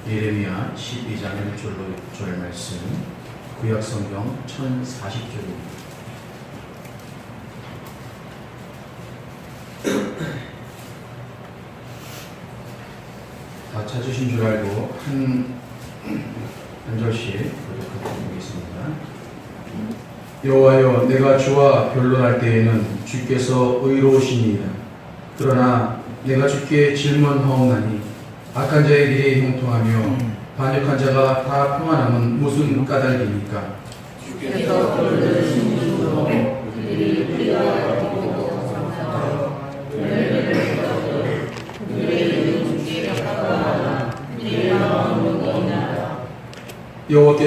예레미야 12장 1절로 6절 말씀, 구약성경 1040쪽입니다. 다 찾으신 줄 알고 한 절씩 교독하겠습니다. 여호와여, 내가 주와 변론할 때에는 주께서 의로우시니이다. 그러나 내가 주께 질문하옵나니 악한 자의 길이 형통하며 반역한 자가 다 평안함은 무슨 까닭입니까? 주께서 부르신 이유로 그들이 우리가 보고 상상하여 그들을 그들의 주께 가까워하나 그들의 마음은 떠나라. 여호와여,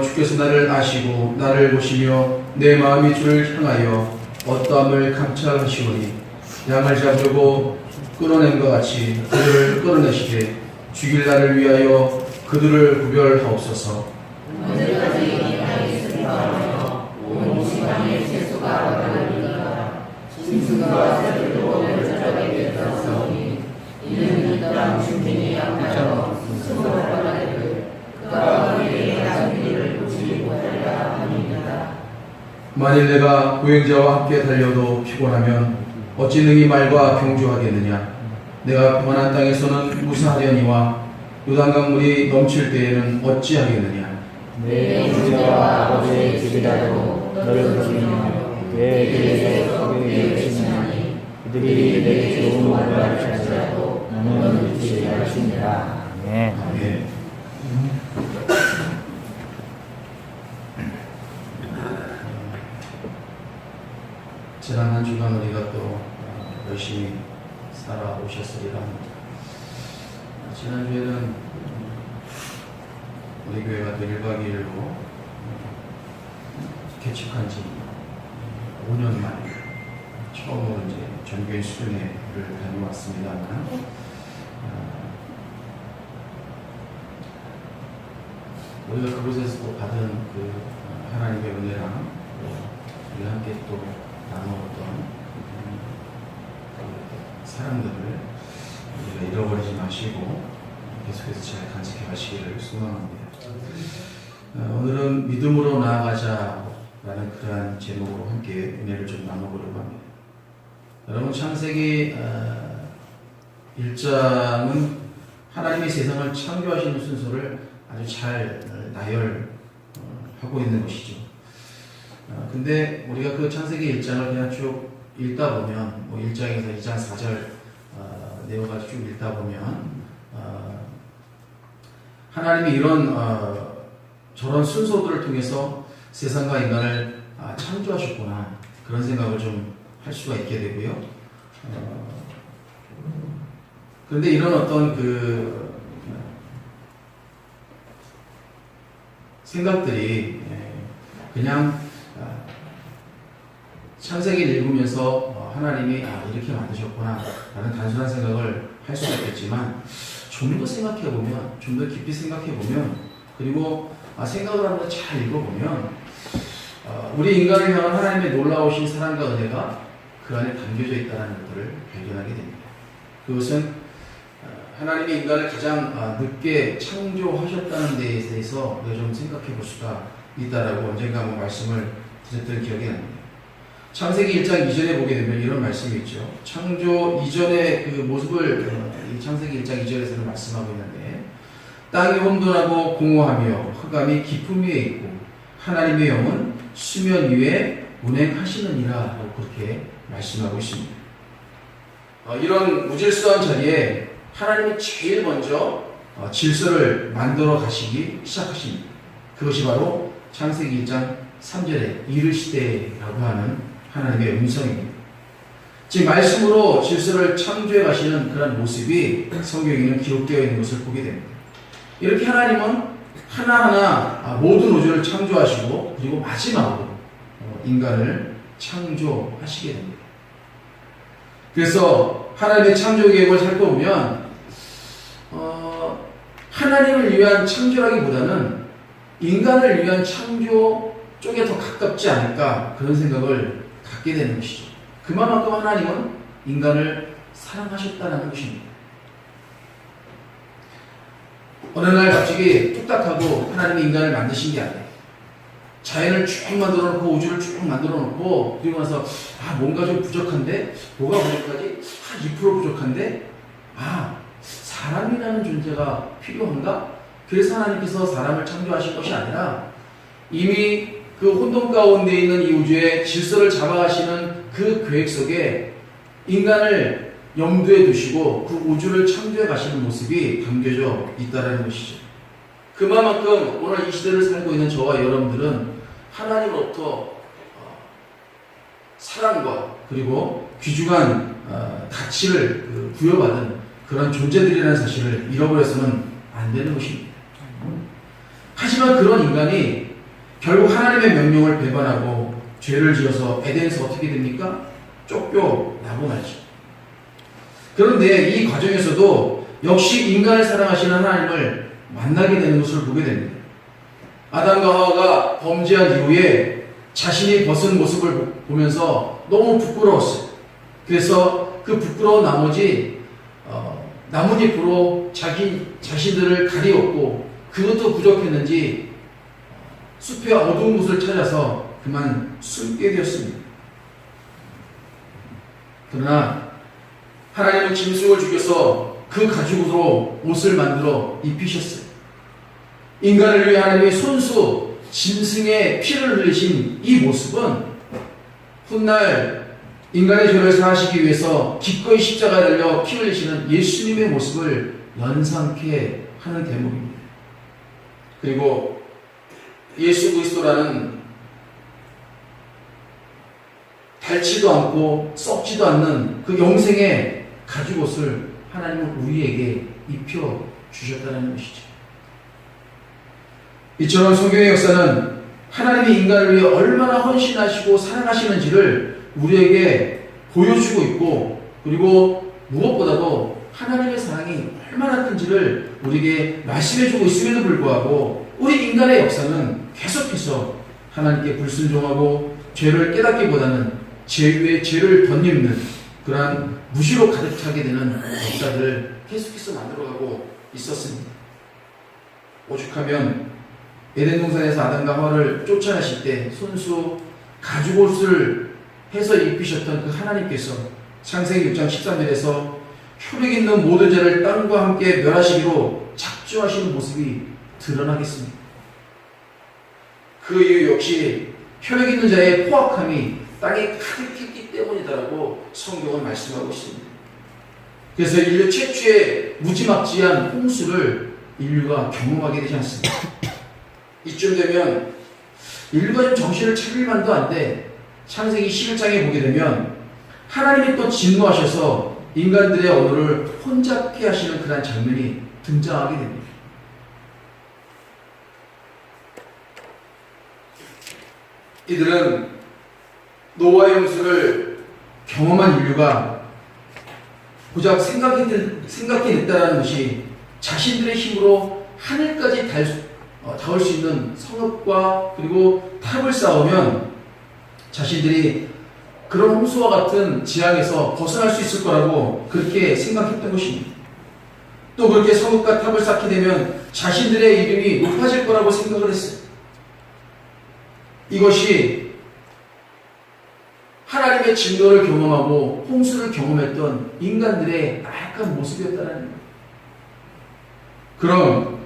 주께서 나를 아시고 나를 보시며 내 마음이 주를 향하여 어떠함을 감찰하시오니 양을 잡으려고 끊어낸 것 같이 그들을 끊어내시되 죽일 날을 위하여 그들을 구별하옵소서. 언제까지 이 땅에 슬퍼하며 온 지방의 재수가 나가리까. 짐승과 새들도 멸절하게 되었으니 이는 이 땅 주민이 약하여 스스로 바라기를 그가 우리의 낮은 길을 보지 못하리라 함이니라. 만일 내가 보행자와 함께 달려도 피곤하면 어찌 능히 말과 경주하겠느냐? 내가 평안한 땅에서는 무사하려니와 요단강 물이 넘칠 때에는 어찌하겠느냐? 내 주제와 아버지의 집이라도 너를 부르며 내 길에 서게 계시나니 그들이 내 좋은 말을 할지라도 너는 믿지 말지니라. 아멘. 아멘. 지난 한 주간 우리가 또 열심히 살아오셨으리라 합니다. 지난주에는 우리 교회가 또 1박 2일로 개척한 지 5년 만에 처음으로 이제 전교인 수련회를 다녀왔습니다만, 우리가 그곳에서 또 받은 그 하나님의 은혜랑 우리가 함께 또 나누었던 사랑들을 우리가 잃어버리지 마시고 계속해서 잘 간직해 가시기를 소망합니다. 오늘은 믿음으로 나아가자라는 그러한 제목으로 함께 은혜를 좀 나눠보려고 합니다. 여러분, 창세기 1장은 하나님이 세상을 창조하시는 순서를 아주 잘 나열하고 있는 것이죠. 근데 우리가 그 창세기 1장을 그냥 쭉 읽다 보면, 1장에서 2장 4절 내용을 쭉 읽다 보면, 하나님이 저런 순서들을 통해서 세상과 인간을 창조하셨구나, 그런 생각을 좀 할 수가 있게 되고요. 그런데 이런 어떤 생각들이 그냥 창세기를 읽으면서 하나님이 이렇게 만드셨구나 라는 단순한 생각을 할 수가 있겠지만, 좀 더 생각해보면, 좀 더 깊이 생각해보면, 그리고 생각을 하면서 잘 읽어보면 우리 인간을 향한 하나님의 놀라우신 사랑과 은혜가 그 안에 담겨져 있다는 것들을 발견하게 됩니다. 그것은 하나님이 인간을 가장 늦게 창조하셨다는 데에 대해서 우리가 좀 생각해 볼 수가 있다라고 언젠가 한번 말씀을 드렸던 기억이 납니다. 창세기 1장 이전에 보게 되면 이런 말씀이 있죠. 창조 이전의 그 모습을 이 창세기 1장 2절에서는 말씀하고 있는데, 땅이 혼돈하고 공허하며 흑암이 깊음 위에 있고 하나님의 영은 수면 위에 운행하시느니라 라고 그렇게 말씀하고 있습니다. 이런 무질서한 자리에 하나님이 제일 먼저 질서를 만들어 가시기 시작하십니다. 그것이 바로 창세기 1장 3절에 이르시되라고 하는 하나님의 음성입니다. 즉, 말씀으로 질서를 창조해 가시는 그런 모습이 성경에는 기록되어 있는 것을 보게 됩니다. 이렇게 하나님은 하나하나 모든 우주를 창조하시고, 그리고 마지막으로 인간을 창조하시게 됩니다. 그래서 하나님의 창조 계획을 살펴보면 하나님을 위한 창조라기보다는 인간을 위한 창조 쪽에 더 가깝지 않을까, 그런 생각을 갖게 되는 것이죠. 그만큼 하나님은 인간을 사랑하셨다는 것입니다. 어느 날 갑자기 뚝딱하고 하나님이 인간을 만드신 게 아니에요. 자연을 쭉 만들어 놓고 우주를 쭉 만들어 놓고 그리고 나서 뭔가 좀 부족한데 뭐가 부족하지? 2% 부족한데 사람이라는 존재가 필요한가? 그래서 하나님께서 사람을 창조하신 것이 아니라 이미 그 혼돈 가운데 있는 이 우주의 질서를 잡아가시는 그 계획 속에 인간을 염두에 두시고 그 우주를 창조해 가시는 모습이 담겨져 있다는 것이죠. 그만큼 오늘 이 시대를 살고 있는 저와 여러분들은 하나님으로부터 사랑과 그리고 귀중한 가치를 부여받은 그런 존재들이라는 사실을 잃어버려서는 안 되는 것입니다. 하지만 그런 인간이 결국 하나님의 명령을 배반하고 죄를 지어서 에덴에서 어떻게 됩니까? 쫓겨나고 말죠. 그런데 이 과정에서도 역시 인간을 사랑하시는 하나님을 만나게 되는 것을 보게 됩니다. 아담과 하와가 범죄한 이후에 자신이 벗은 모습을 보면서 너무 부끄러웠어요. 그래서 그 부끄러운 나머지 나뭇잎으로 자신들을 가리웠고 그것도 부족했는지 숲의 어두운 곳을 찾아서 그만 숨게 되었습니다. 그러나 하나님은 짐승을 죽여서 그 가죽으로 옷을 만들어 입히셨어요. 인간을 위해 하나님이 손수 짐승의 피를 흘리신 이 모습은 훗날 인간의 죄를 사하시기 위해서 기꺼이 십자가에 달려 피 흘리시는 예수님의 모습을 연상케 하는 대목입니다. 그리고 예수 그리스도라는 닳지도 않고 썩지도 않는 그 영생의 가죽옷을 하나님은 우리에게 입혀 주셨다는 것이죠. 이처럼 성경의 역사는 하나님이 인간을 위해 얼마나 헌신하시고 사랑하시는지를 우리에게 보여주고 있고, 그리고 무엇보다도 하나님의 사랑이 얼마나 큰지를 우리에게 말씀해주고 있음에도 불구하고 우리 인간의 역사는 계속해서 하나님께 불순종하고 죄를 깨닫기보다는 죄 위에 죄를 덧입는 그러한 무시로 가득 차게 되는 역사들을 계속해서 만들어가고 있었습니다. 오죽하면 에덴 동산에서 아담과 하와를 쫓아내실 때 손수 가죽옷을 해서 입히셨던 그 하나님께서 창세기 6장 13절에서 혈육 있는 모든 자를 땅과 함께 멸하시기로 작정하시는 모습이 드러나겠습니다. 그 이유 역시 혈육 있는 자의 포악함이 땅에 가득했기 때문이다라고 성경은 말씀하고 있습니다. 그래서 인류 최초의 무지막지한 홍수를 인류가 경험하게 되지 않습니다. 이쯤 되면 인류가 좀 정신을 차릴 만도 한데 창세기 11장에 보게 되면 하나님이 또 진노하셔서 인간들의 언어를 혼잡케 하시는 그런 장면이 등장하게 됩니다. 이들은 노아의 홍수를 경험한 인류가 고작 생각해냈다는 것이 자신들의 힘으로 하늘까지 닿을 수 있는 성읍과 그리고 탑을 쌓으면 자신들이 그런 홍수와 같은 지향에서 벗어날 수 있을 거라고 그렇게 생각했던 것입니다. 또 그렇게 성읍과 탑을 쌓게 되면 자신들의 이름이 높아질 거라고 생각을 했어요. 이것이 하나님의 진노를 경험하고 홍수를 경험했던 인간들의 나약한 모습이었다는 거예요. 그럼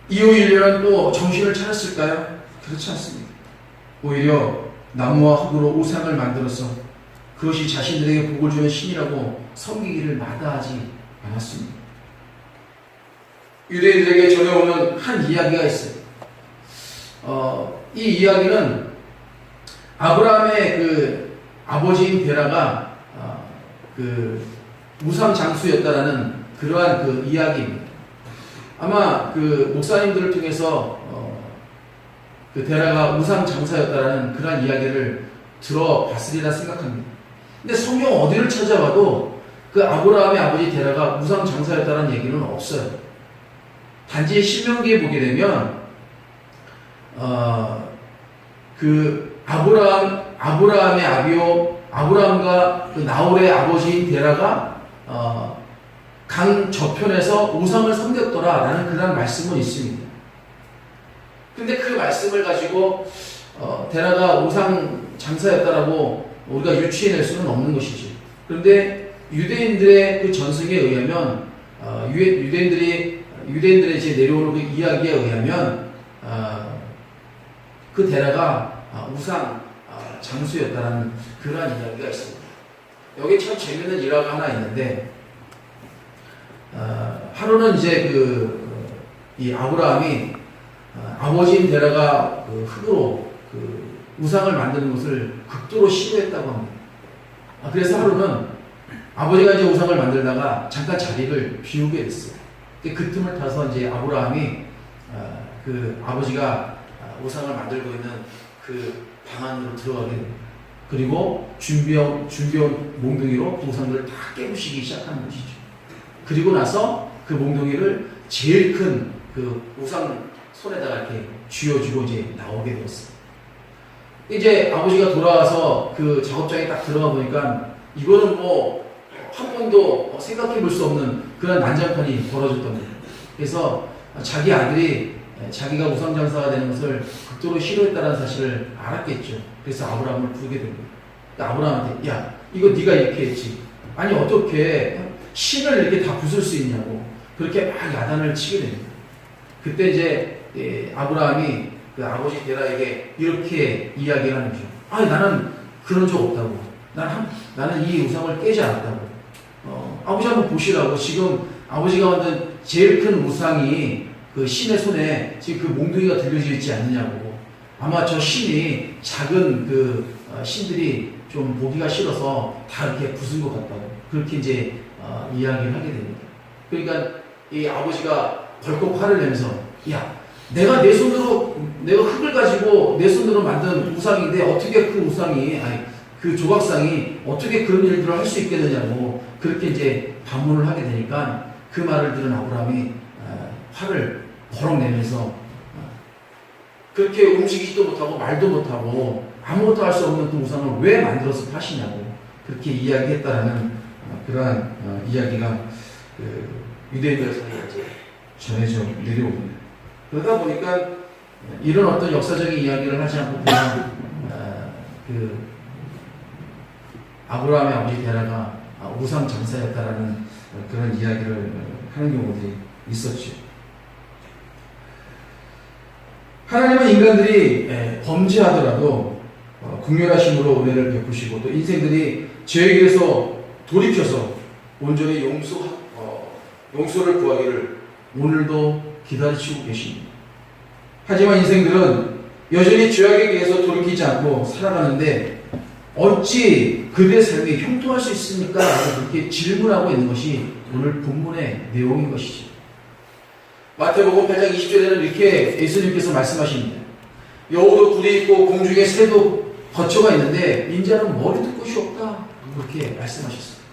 이후 인류는 또 정신을 차렸을까요? 그렇지 않습니다. 오히려 나무와 흙으로 우상을 만들어서 그것이 자신들에게 복을 주는 신이라고 섬기기를 마다하지 않았습니다. 유대인들에게 전해오는 한 이야기가 있어요. 이 이야기는 아브라함의 그 아버지인 베라가 그 우상 장수였다라는 그러한 그 이야기입니다. 아마 그 목사님들을 통해서 그 데라가 우상 장사였다라는 그러한 이야기를 들어봤으리라 생각합니다. 근데 성경 어디를 찾아봐도 그 아브라함의 아버지 데라가 우상 장사였다는 얘기는 없어요. 단지 신명기에 보게 되면 그 아브라함의 아비오 아브라함과 그 나홀의 아버지인 데라가 강 저편에서 우상을 섬겼더라라는 그런 말씀은 있습니다. 근데 그 말씀을 가지고 데라가 우상 장사였다라고 우리가 유추해낼 수는 없는 것이죠. 그런데 유대인들의 그 전승에 의하면 유대인들의 이제 내려오는 그 이야기에 의하면 그 데라가 우상 장수였다라는 그러한 이야기가 있습니다. 여기 참 재밌는 일화가 하나 있는데 하루는 이제 이 아브라함이 아버지인 데라가 그 흙으로 그 우상을 만드는 것을 극도로 싫어했다고 합니다. 그래서 하루는 아버지가 이제 우상을 만들다가 잠깐 자리를 비우게 됐어요. 그 틈을 타서 이제 아브라함이 그 아버지가 우상을 만들고 있는 그 방 안으로 들어가게 됩니다. 그리고 준비해온 몽둥이로 그 우상들을 다 깨부시기 시작하는 것이죠. 그리고 나서 그 몽둥이를 제일 큰 그 우상 손에다가 이렇게 쥐어주고 이제 나오게 되었어요. 이제 아버지가 돌아와서 그 작업장에 딱 들어가 보니까 이거는 뭐 한 번도 생각해 볼 수 없는 그런 난장판이 벌어졌던 거예요. 그래서 자기 아들이 자기가 우상장사가 되는 것을 극도로 싫어했다는 사실을 알았겠죠. 그래서 아브라함을 부르게 됩니다. 아브라함한테 야 이거 네가 이렇게 했지. 아니 어떻게 신을 이렇게 다 부술 수 있냐고 그렇게 막 야단을 치게 됩니다. 그때 이제 아브라함이 그 아버지 데라에게 이렇게 이야기를 하는 거죠. 아니 나는 그런 적 없다고. 나는 이 우상을 깨지 않았다고. 아버지 한번 보시라고. 지금 아버지가 만든 제일 큰 우상이 그 신의 손에 지금 그 몽둥이가 들려져 있지 않느냐고. 아마 저 신이 작은 그 신들이 좀 보기가 싫어서 다 이렇게 부순 것 같다고. 그렇게 이제 이야기를 하게 됩니다. 그러니까 이 아버지가 벌컥 화를 내면서 야 내가 흙을 가지고 내 손으로 만든 우상인데 어떻게 그 우상이 그 조각상이 어떻게 그런 일들을 할 수 있겠느냐고 그렇게 이제 반문을 하게 되니까 그 말을 들은 아브라함이 화를 버럭 내면서 그렇게 움직이지도 못하고 말도 못하고 아무것도 할 수 없는 그 우상을 왜 만들어서 파시냐고 그렇게 이야기했다라는 그러한 이야기가 그 유대인들 사이에 전해져 내려옵니다. 그러다 보니까 이런 어떤 역사적인 이야기를 하지 않고 그냥 그 아브라함의 아버지 데라가 우상 장사였다라는 그런 이야기를 하는 경우들이 있었죠. 하나님은 인간들이 범죄하더라도 긍휼하심으로 은혜를 베푸시고 또 인생들이 죄의 길에서 돌이켜서 온전히 용서를 구하기를 오늘도 기다리시고 계십니다. 하지만 인생들은 여전히 죄악에 의해서 돌이키지 않고 살아가는데 어찌 그들의 삶이 형통할 수 있습니까? 라고 그렇게 질문하고 있는 것이 오늘 본문의 내용인 것이죠. 마태복음 8장 20절에는 이렇게 예수님께서 말씀하십니다. 여우도 굴이 있고 공중에 새도 거처가 있는데 인자는 머리도 끝이 없다. 그렇게 말씀하셨습니다.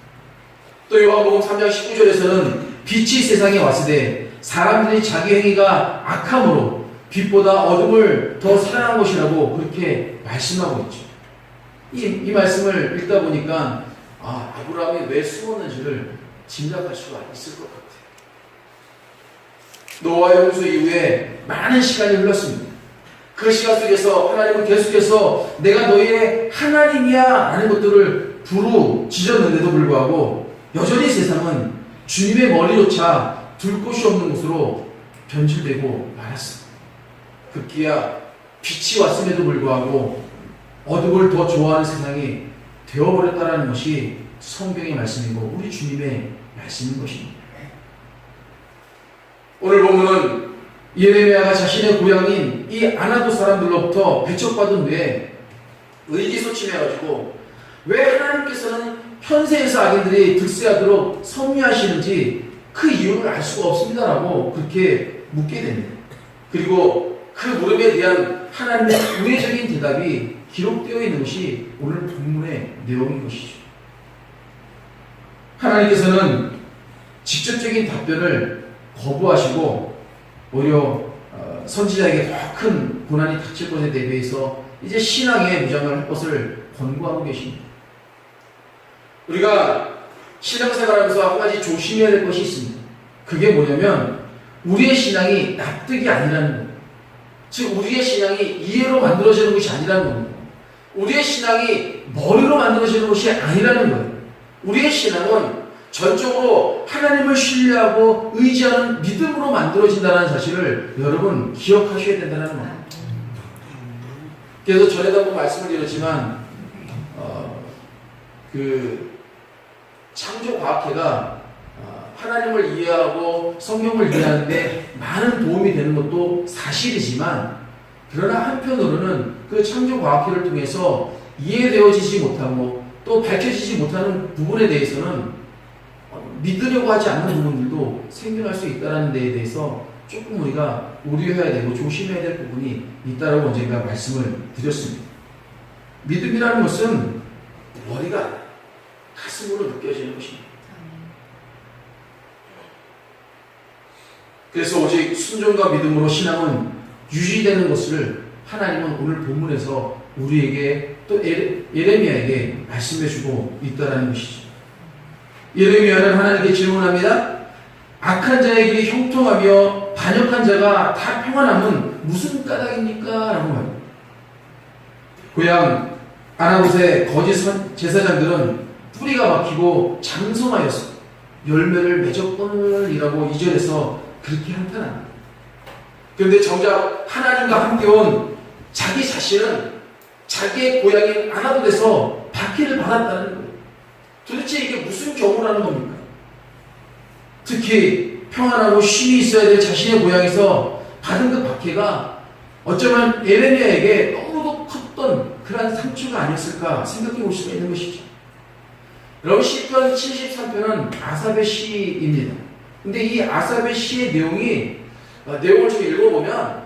또 요한복음 3장 19절에서는 빛이 세상에 왔으되 사람들이 자기 행위가 악함으로 빛보다 어둠을 더 사랑한 것이라고 그렇게 말씀하고 있죠. 이 말씀을 읽다 보니까 아브라함이 왜 숨었는지를 짐작할 수가 있을 것 같아요. 노아의 홍수 이후에 많은 시간이 흘렀습니다. 그 시간 속에서 하나님은 계속해서 내가 너희의 하나님이야 라는 것들을 부르짖었는데도 불구하고 여전히 세상은 주님의 머리조차 둘 곳이 없는 곳으로 변질되고 말았습니다. 급기야 빛이 왔음에도 불구하고 어둠을 더 좋아하는 세상이 되어버렸다는 것이 성경의 말씀이고 우리 주님의 말씀인 것입니다. 오늘 본문은 예레미야가 자신의 고향인 이 아나도 사람들로부터 배척받은 후에 의기소침해가지고 왜 하나님께서는 현세에서 악인들이 득세하도록 섭리하시는지 그 이유를 알 수가 없습니다라고 그렇게 묻게 됩니다. 그리고 그 물음에 대한 하나님의 우회적인 대답이 기록되어 있는 것이 오늘 본문의 내용인 것이죠. 하나님께서는 직접적인 답변을 거부하시고 오히려 선지자에게 더 큰 고난이 닥칠 것에 대비해서 이제 신앙의 무장을 할 것을 권고하고 계십니다. 우리가 신앙생활하면서 한 가지 조심해야 될 것이 있습니다. 그게 뭐냐면 우리의 신앙이 납득이 아니라는 거예요. 즉 우리의 신앙이 이해로 만들어지는 것이 아니라는 겁니다. 우리의 신앙이 머리로 만들어지는 것이 아니라는 거예요. 우리의 신앙은 전적으로 하나님을 신뢰하고 의지하는 믿음으로 만들어진다는 사실을 여러분 기억하셔야 된다는 겁니다. 그래서 전에도 한번 말씀을 드렸지만 그 창조과학회가 하나님을 이해하고 성경을 이해하는데 많은 도움이 되는 것도 사실이지만, 그러나 한편으로는 그 창조과학회를 통해서 이해되어지지 못하고 또 밝혀지지 못하는 부분에 대해서는 믿으려고 하지 않는 부분들도 생겨날 수 있다는 데에 대해서 조금 우리가 우려해야 되고 조심해야 될 부분이 있다라고 언젠가 말씀을 드렸습니다. 믿음이라는 것은 머리가 가슴으로 느껴지는 것입니다. 그래서 오직 순종과 믿음으로 신앙은 유지되는 것을 하나님은 오늘 본문에서 우리에게 또 예레미야에게 말씀해주고 있다는 것이죠. 예레미야는 하나님께 질문합니다. 악한 자의 길이 형통하며 반역한 자가 다 평안함은 무슨 까닭입니까? 라고 말합니다. 고향 아나봇의 거짓 제사장들은 뿌리가 막히고 장성하여서 열매를 맺었거늘이라고 2절에서 그렇게 한탄합니다. 그런데 정작 하나님과 함께 온 자기 자신은 자기의 고향인 아나봇에서 박해를 받았다는 거예요. 도대체 이게 무슨 경우라는 겁니까? 특히 평안하고 쉼이 있어야 될 자신의 고향에서 받은 그 박해가 어쩌면 예레미야에게 너무도 컸던 그러한 상처가 아니었을까 생각해 볼 수가 있는 것이죠. 여러분, 시편 73편은 아삽의 시입니다. 근데 이 아삽의 시의 내용을 좀 읽어보면,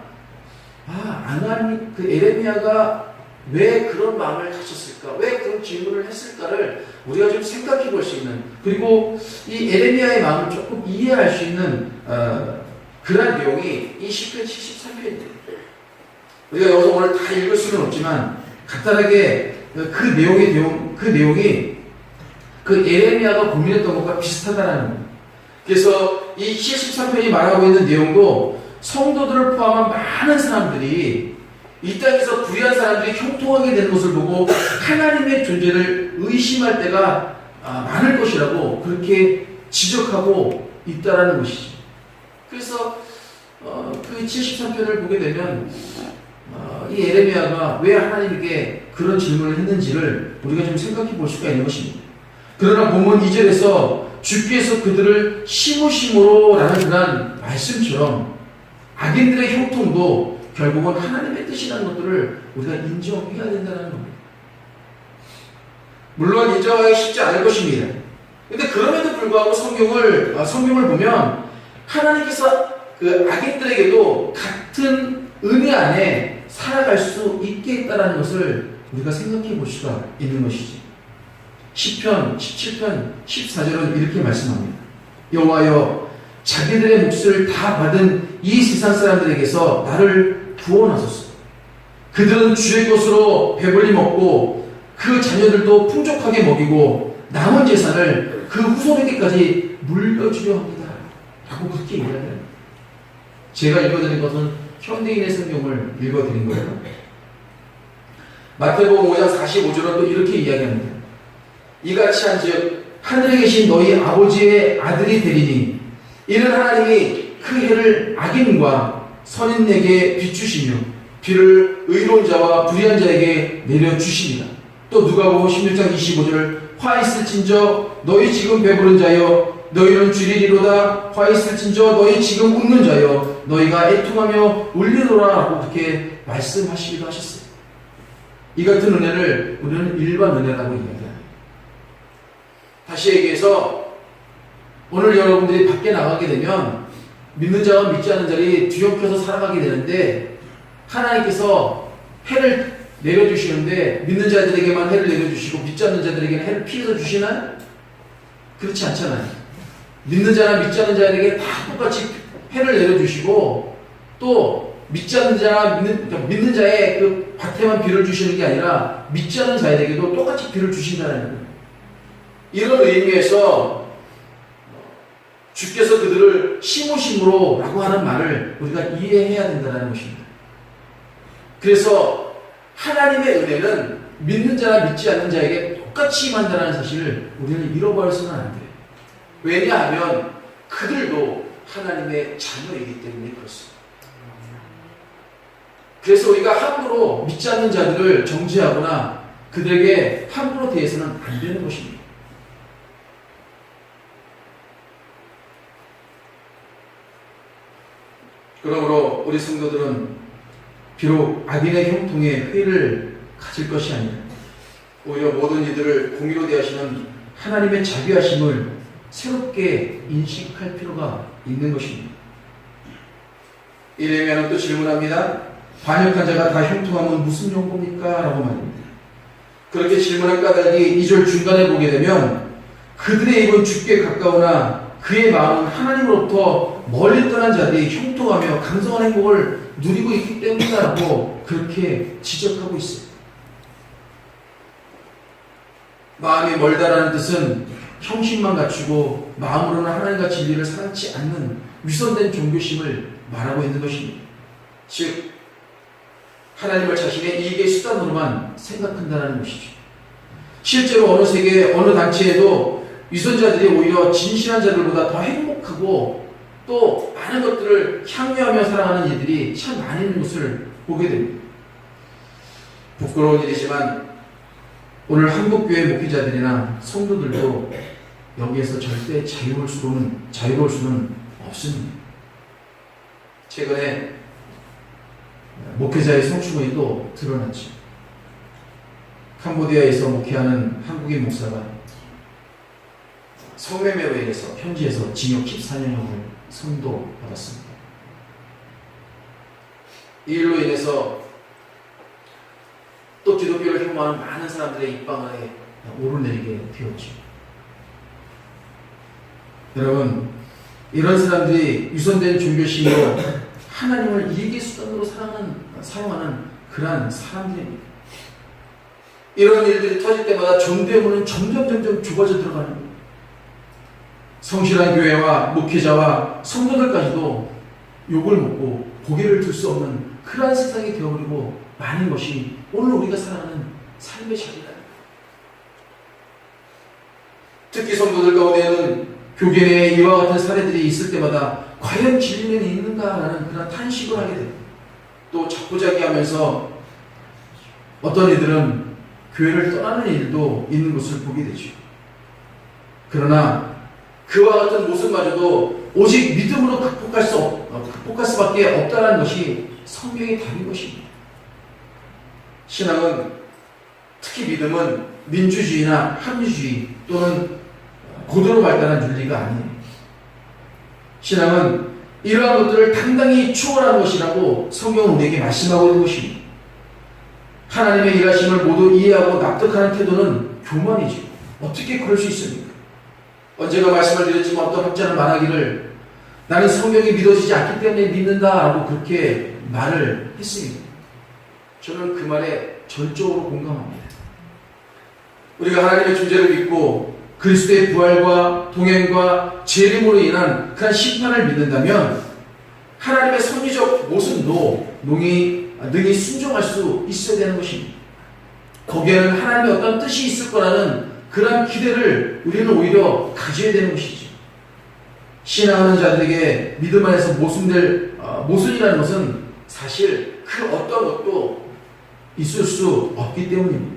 하나님, 그 예레미야가 왜 그런 마음을 가졌을까? 왜 그런 질문을 했을까를 우리가 좀 생각해 볼 수 있는, 그리고 이 예레미야의 마음을 조금 이해할 수 있는 그런 내용이 이 시편 73편입니다. 우리가 여기서 오늘 다 읽을 수는 없지만 간단하게 그 내용이 그 예레미야가 고민했던 것과 비슷하다는 거예요. 그래서 이 73편이 말하고 있는 내용도 성도들을 포함한 많은 사람들이 이 땅에서 불의한 사람들이 형통하게 되는 것을 보고 하나님의 존재를 의심할 때가 많을 것이라고 그렇게 지적하고 있다라는 것이죠. 그래서 그 73편을 보게 되면 이 예레미야가 왜 하나님에게 그런 질문을 했는지를 우리가 좀 생각해 볼 수가 있는 것입니다. 그러나 본문 2절에서 주께서 그들을 심으심으로 라는 그런 말씀처럼 악인들의 형통도 결국은 하나님의 뜻이라는 것들을 우리가 인정해야 된다는 겁니다. 물론 인정하기 쉽지 않을 것입니다. 근데 그럼에도 불구하고 성경을 보면 하나님께서 그 악인들에게도 같은 은혜 안에 살아갈 수 있게 했다는 것을 우리가 생각해 볼 수가 있는 것이지. 시편 17편 14절은 이렇게 말씀합니다. 여호와여, 자기들의 몫을 다 받은 이 세상 사람들에게서 나를 구원하소서. 그들은 주의 것으로 배불리 먹고 그 자녀들도 풍족하게 먹이고 남은 재산을 그 후손에게까지 물려주려 합니다. 라고 그렇게 얘기합니다. 제가 읽어드린 것은 현대인의 성경을 읽어드린 거예요. 마태복음 5장 45절은 또 이렇게 이야기합니다. 이같이 한즉 하늘에 계신 너희 아버지의 아들이 되리니 이는 하나님이 그 해를 악인과 선인에게 비추시며 비를 의로운 자와 불의한 자에게 내려주십니다. 또 누가복음 16장 25절 화 있을진저 너희 지금 배부른 자여 너희는 줄이리로다. 화 있을진저 너희 지금 웃는 자여 너희가 애통하며 울리노라 라고 그렇게 말씀하시기도 하셨어요. 이 같은 은혜를 우리는 일반 은혜라고 이야기합니다. 다시 얘기해서 오늘 여러분들이 밖에 나가게 되면 믿는 자와 믿지 않는 자들이 뒤엉켜서 살아가게 되는데 하나님께서 해를 내려주시는데 믿는 자들에게만 해를 내려주시고 믿지 않는 자들에게는 해를 피해서 주시나요? 그렇지 않잖아요. 믿는 자나 믿지 않는 자에게 다 똑같이 해를 내려주시고 또 믿지 않는 자나 믿는 자의 그 밭에만 비를 주시는 게 아니라 믿지 않는 자에게도 똑같이 비를 주신다는 거예요. 이런 의미에서 주께서 그들을 심으심으로 라고 하는 말을 우리가 이해해야 된다는 것입니다. 그래서 하나님의 은혜는 믿는 자나 믿지 않는 자에게 똑같이 임한다는 사실을 우리는 잃어버려서는 안 돼요. 왜냐하면 그들도 하나님의 자녀이기 때문에 그렇습니다. 그래서 우리가 함부로 믿지 않는 자들을 정죄하거나 그들에게 함부로 대해서는 안 되는 것입니다. 그러므로 우리 성도들은 비록 악인의 형통에 회의를 가질 것이 아니라 오히려 모든 이들을 공의로 대하시는 하나님의 자비하심을 새롭게 인식할 필요가 있는 것입니다. 이레미야는 또 질문합니다. 반역한 자가 다 형통하면 무슨 용고입니까? 라고 말입니다. 그렇게 질문한 까닭이 2절 중간에 보게 되면 그들의 입은 주께 가까우나 그의 마음은 하나님으로부터 멀리 떠난 자들이 형통하며 강성한 행복을 누리고 있기 때문이라고 그렇게 지적하고 있어요. 마음이 멀다라는 뜻은 형식만 갖추고 마음으로는 하나님과 진리를 사랑치 않는 위선된 종교심을 말하고 있는 것입니다. 즉 하나님을 자신의 이익의 수단으로만 생각한다는 것이죠. 실제로 어느 세계 어느 단체에도 위선자들이 오히려 진실한 자들보다 더 행복하고 또 많은 것들을 향유하며 살아가는 이들이 참 많이 있는 것을 보게 됩니다. 부끄러운 일이지만 오늘 한국교회 목회자들이나 성도들도 여기에서 절대 자유로울 수는 없습니다. 최근에 목회자의 성추행도 드러났죠. 캄보디아에서 목회하는 한국인 목사가 성매매로 인해서 현지에서 징역 14년형을 선고받았습니다. 이 일로 인해서 또 기독교를 혐오하는 많은 사람들의 입방아에 오르내리게 되었죠. 여러분, 이런 사람들이 유선된 종교심으로 하나님을 이익의 수단으로 사용하는 그러한 사람들입니다. 이런 일들이 터질 때마다 전도의 문은 점점 좁아져 들어가는 겁니다. 성실한 교회와 목회자와 성도들까지도 욕을 먹고 고개를 들 수 없는 그러한 세상이 되어버리고 많은 것이 오늘 우리가 살아가는 삶의 자리다. 특히 성도들 가운데는 교계 내에 이와 같은 사례들이 있을 때마다 과연 진리는 있는가라는 그런 탄식을 하게 됩니다. 또 자꾸자기하면서 어떤 이들은 교회를 떠나는 일도 있는 것을 보게 되죠. 그러나 그와 같은 모습마저도 오직 믿음으로 극복할 수밖에 없다는 것이 성경의 답인 것입니다. 신앙은, 특히 믿음은 민주주의나 합리주의 또는 고도로 발달한 윤리가 아니에요. 신앙은 이러한 것들을 당당히 추월하는 것이라고 성경은 우리에게 말씀하고 있는 것입니다. 하나님의 일하심을 모두 이해하고 납득하는 태도는 교만이죠. 어떻게 그럴 수 있습니까? 언제가 말씀을 드렸지만 어떤 학자는 말하기를 나는 성경이 믿어지지 않기 때문에 믿는다라고 그렇게 말을 했습니다. 저는 그 말에 전적으로 공감합니다. 우리가 하나님의 존재를 믿고 그리스도의 부활과 동행과 재림으로 인한 그런 심판을 믿는다면 하나님의 섭리적 모습도 능히 순종할 수 있어야 되는 것입니다. 거기에는 하나님의 어떤 뜻이 있을 거라는 그러한 기대를 우리는 오히려 가져야 되는 것이죠. 신앙하는 자들에게 믿음 안에서 모순이라는 것은 사실 그 어떤 것도 있을 수 없기 때문입니다.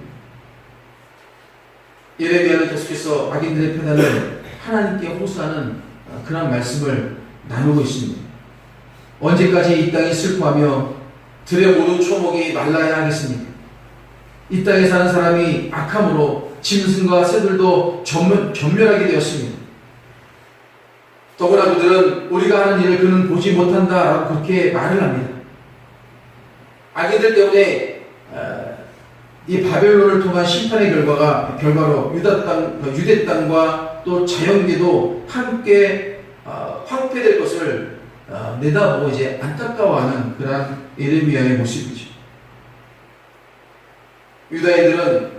예레미야는 계속해서 악인들의 패단을 하나님께 호소하는 그런 말씀을 나누고 있습니다. 언제까지 이 땅이 슬퍼하며 들의 모든 초목이 말라야 하겠습니까? 이 땅에 사는 사람이 악함으로 짐승과 새들도 전멸하게 되었습니다. 더구나 그들은 우리가 하는 일을 그는 보지 못한다라고 그렇게 말을 합니다. 악인들 때문에 이 바벨론을 통한 심판의 결과로 유대 땅과 또 자연계도 함께 황폐될 것을 내다보고 이제 안타까워하는 그런 예레미야의 모습이죠. 유다인들은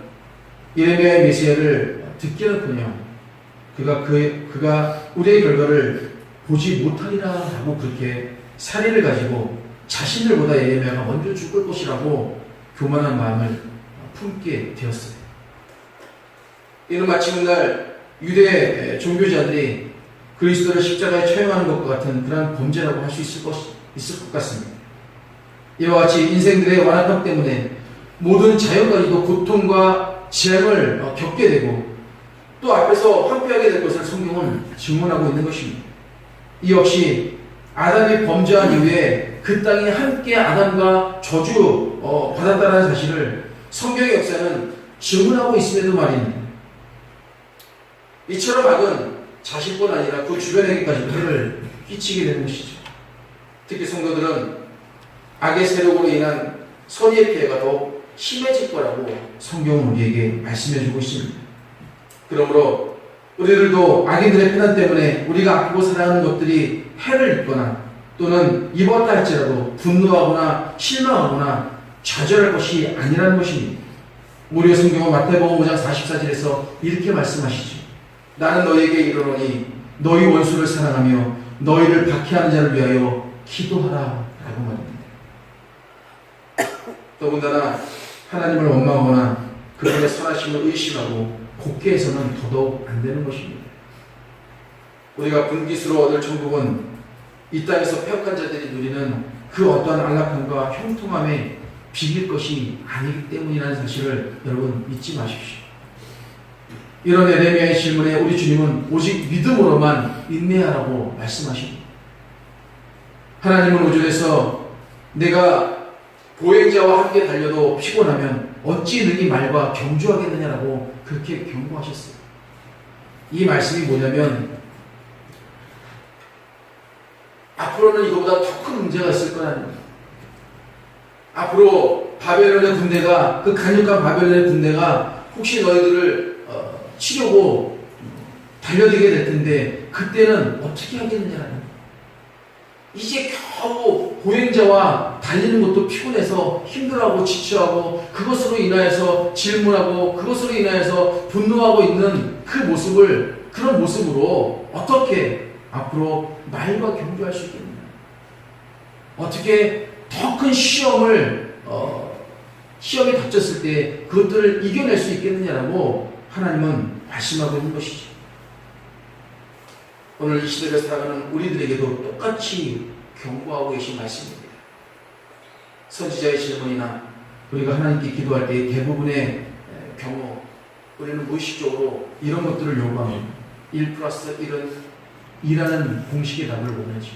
예레미야의 메시아를 듣기는커녕 그가 우리의 결과를 보지 못하리라 하고 그렇게 사리를 가지고 자신들보다 예레미야가 먼저 죽을 것이라고 교만한 마음을 품게 되었어요. 이는 마치 훗날 유대 종교자들이 그리스도를 십자가에 처형하는 것과 같은 그러한 범죄라고 할 수 있을 것 같습니다. 이와 같이 인생들의 완악함 때문에 모든 자연까지도 고통과 재앙을 겪게 되고 또 앞에서 황폐하게 될 것을 성경은 증언하고 있는 것입니다. 이 역시 아담이 범죄한 이후에 그 땅이 함께 아담과 저주 받았다는 사실을 성경의 역사는 증언하고 있음에도 말입니다. 이처럼 악은 자신뿐 아니라 그 주변에게까지 해를 끼치게 되는 것이죠. 특히 성도들은 악의 세력으로 인한 선의의 피해가 더 심해질 거라고 성경은 우리에게 말씀해주고 있습니다. 그러므로 우리들도 악인들의 편안 때문에 우리가 아프고 사랑하는 것들이 해를 입거나 또는 입었다 할지라도 분노하거나 실망하거나 좌절할 것이 아니라는 것입니다. 우리의 성경은 마태복음 5장 44절에서 이렇게 말씀하시죠. 나는 너희에게 이르노니 너희 원수를 사랑하며 너희를 박해하는 자를 위하여 기도하라 라고 말합니다. 더군다나 하나님을 원망하거나 그분의 선하심을 의심하고 곱게 해서는 더더욱 안 되는 것입니다. 우리가 분깃으로 얻을 천국은 이 땅에서 폐역한 자들이 누리는 그 어떠한 안락함과 형통함에 비길 것이 아니기 때문이라는 사실을 여러분 잊지 마십시오. 이런 예레미야의 질문에 우리 주님은 오직 믿음으로만 인내하라고 말씀하십니다. 하나님은 오존에서 내가 보행자와 함께 달려도 피곤하면 어찌 능히 말과 경주하겠느냐라고 그렇게 경고하셨어요. 이 말씀이 뭐냐면 앞으로는 이거보다 더 큰 문제가 있을 거라는 거예요. 앞으로 바벨론의 군대가 그 강력한 바벨론의 군대가 혹시 너희들을 치려고 달려들게 될 텐데 그때는 어떻게 하겠느냐라는 거예요. 이제 겨우 보행자와 달리는 것도 피곤해서 힘들어하고 지쳐하고 그것으로 인하여서 질문하고 그것으로 인하여서 분노하고 있는 그 모습을 그런 모습으로 어떻게 앞으로 말과 경주할 수 있겠느냐. 어떻게 더 큰 시험이 닥쳤을 때 그것들을 이겨낼 수 있겠느냐라고 하나님은 말씀하고 있는 것이죠. 오늘 이 시대를 살아가는 우리들에게도 똑같이 경고하고 계신 말씀입니다. 선지자의 질문이나 우리가 하나님께 기도할 때 대부분의 경우 우리는 무의식적으로 이런 것들을 요구합니다. 1+1은 2라는 공식의 답을 원하죠.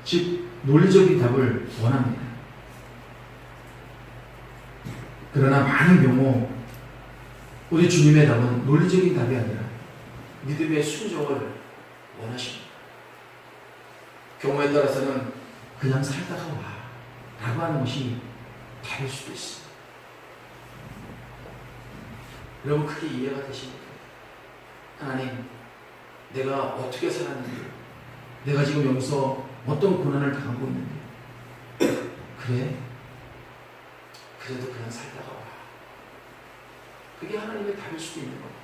즉 논리적인 답을 원합니다. 그러나 많은 경우 우리 주님의 답은 논리적인 답이 아니라 믿음의 순종을 원하십니다. 경우에 따라서는 그냥 살다가 와 라고 하는 것이 답일 수도 있습니다. 여러분 크게 이해가 되십니까? 하나님, 내가 어떻게 살았는데, 내가 지금 여기서 어떤 고난을 당하고 있는데 그래? 그래도 그냥 살다가 와. 그게 하나님의 답일 수도 있는 겁니다.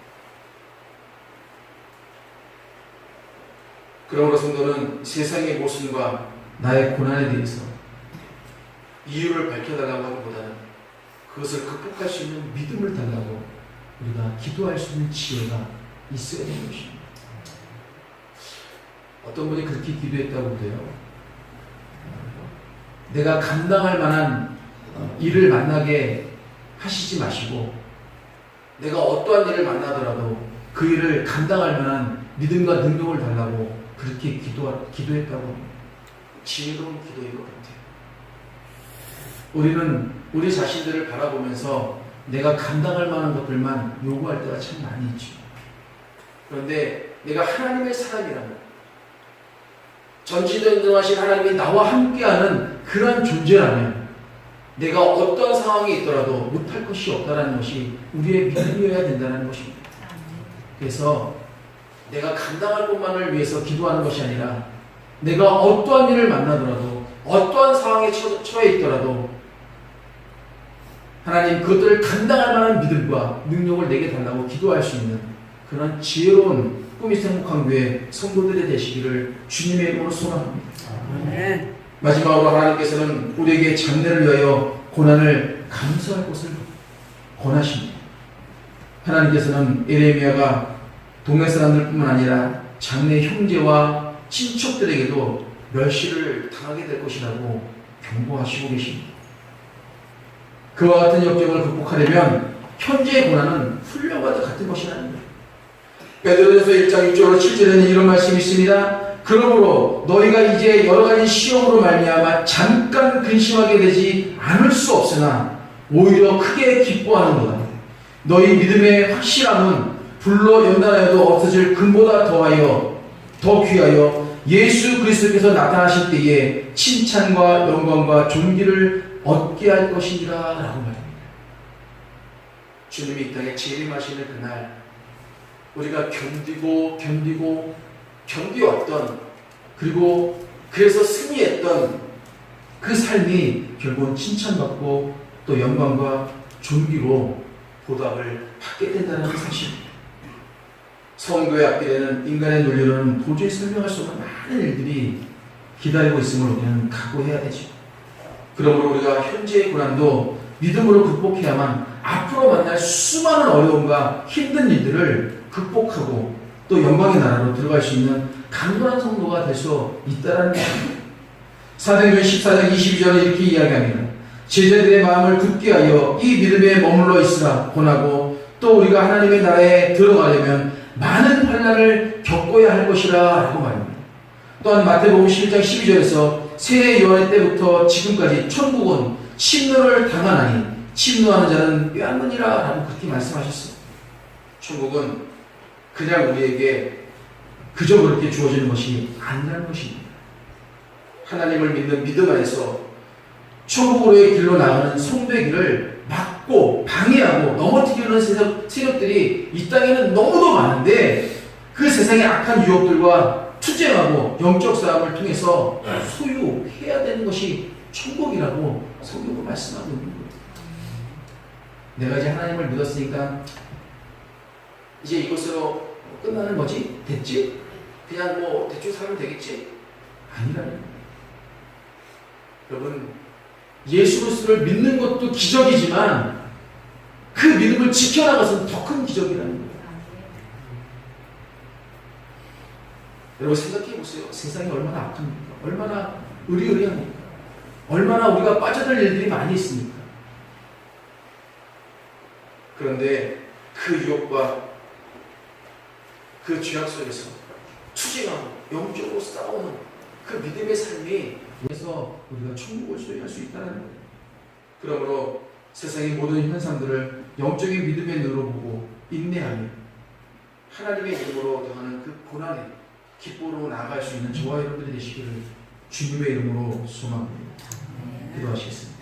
그러므로 성도는 세상의 모순과 나의 고난에 대해서 이유를 밝혀달라고 하기보다는 그것을 극복할 수 있는 믿음을 달라고 우리가 기도할 수 있는 지혜가 있어야 되는 것입니다. 어떤 분이 그렇게 기도했다고 그래요. 내가 감당할 만한 일을 만나게 하시지 마시고 내가 어떠한 일을 만나더라도 그 일을 감당할 만한 믿음과 능력을 달라고 그렇게 기도했다고 합니다. 지혜로운 기도인 것 같아요. 우리는 우리 자신들을 바라보면서 내가 감당할 만한 것들만 요구할 때가 참 많이 있죠. 그런데 내가 하나님의 사람이라면 전지전능하신 하나님이 나와 함께하는 그런 존재라면 내가 어떤 상황이 있더라도 못할 것이 없다는 것이 우리의 믿음이어야 된다는 것입니다. 그래서 내가 감당할 것만을 위해서 기도하는 것이 아니라 내가 어떠한 일을 만나더라도 어떠한 상황에 처해 있더라도 하나님 그것들을 감당할 만한 믿음과 능력을 내게 달라고 기도할 수 있는 그런 지혜로운 꿈이 행복한 교회 성도들이 되시기를 주님의 이름으로 소망합니다. 네. 마지막으로 하나님께서는 우리에게 장래를 위하여 고난을 감수할 것을 권하십니다. 하나님께서는 에레미야가 동네 사람들뿐만 아니라 장래 형제와 친척들에게도 멸시를 당하게 될 것이라고 경고하시고 계십니다. 그와 같은 역경을 극복하려면 현재의 고난은 훈련과 같은 것이라는 거예요. 베드로전서 1장 6절로 7절에는 이런 말씀이 있습니다. 그러므로 너희가 이제 여러 가지 시험으로 말미암아 잠깐 근심하게 되지 않을 수 없으나 오히려 크게 기뻐하는도다. 너희 믿음의 확실함은 불로 연단하여도 없어질 금보다 더 귀하여 예수 그리스도께서 나타나실 때에 칭찬과 영광과 존귀를 얻게 할 것이니라 라고 말합니다. 주님이 이 땅에 재림하시는 그날 우리가 견디왔던 그리고 그래서 승리했던 그 삶이 결국은 칭찬받고 또 영광과 존귀로 보답을 받게 된다는 사실입니다. 성도의 앞길에는 인간의 논리로는 도저히 설명할 수 없는 많은 일들이 기다리고 있음을 우리는 각오해야 되죠. 그러므로 우리가 현재의 고난도 믿음으로 극복해야만 앞으로 만날 수많은 어려움과 힘든 일들을 극복하고 또 영광의 나라로 들어갈 수 있는 강건한 성도가 될 수 있다는 것입니다. 사도행전 14장 22절에 이렇게 이야기합니다. 제자들의 마음을 굳게 하여 이 믿음에 머물러 있으라 권하고 또 우리가 하나님의 나라에 들어가려면 많은 환난을 겪어야 할 것이라 라고 말합니다. 또한 마태복음 11장 12절에서 세례 요한의 때부터 지금까지 천국은 침노를 당하나니 침노하는 자는 꾀하느니라 라고 그렇게 말씀하셨어요. 천국은 그냥 우리에게 그저 그렇게 주어지는 것이 아니라는 것입니다. 하나님을 믿는 믿음 안에서 천국으로의 길로 나가는 성도의 길을 막고 방해하고 넘어뜨리는 세력들이 이 땅에는 너무도 많은데 그 세상의 악한 유혹들과 투쟁하고 영적 싸움을 통해서 소유해야 되는 것이 천국이라고 성경은 말씀하고 있는 거예요. 내가 이제 하나님을 믿었으니까 이제 이것으로 끝나는 거지? 됐지? 그냥 뭐 대충 살면 되겠지? 아니라는 거예요. 여러분, 예수 그리스도를 믿는 것도 기적이지만 그 믿음을 지켜나가서는 더 큰 기적이라는 거예요. 여러분 생각해 보세요. 세상이 얼마나 악합니까? 얼마나 의리의리합니까? 얼마나 우리가 빠져들 일들이 많이 있습니까? 그런데 그 유혹과 그 죄악 속에서 투쟁하고 영적으로 싸우는 그 믿음의 삶이 그래서 우리가 천국을 소유할 수 있다는 거예요. 그러므로 세상의 모든 현상들을 영적인 믿음의 눈으로 보고 인내하며 하나님의 이름으로 당하는 그 고난에 기쁨으로 나아갈 수 있는 저와 여러분들이 되시기를 주님의 이름으로 소망합니다. 기도하시겠습니다.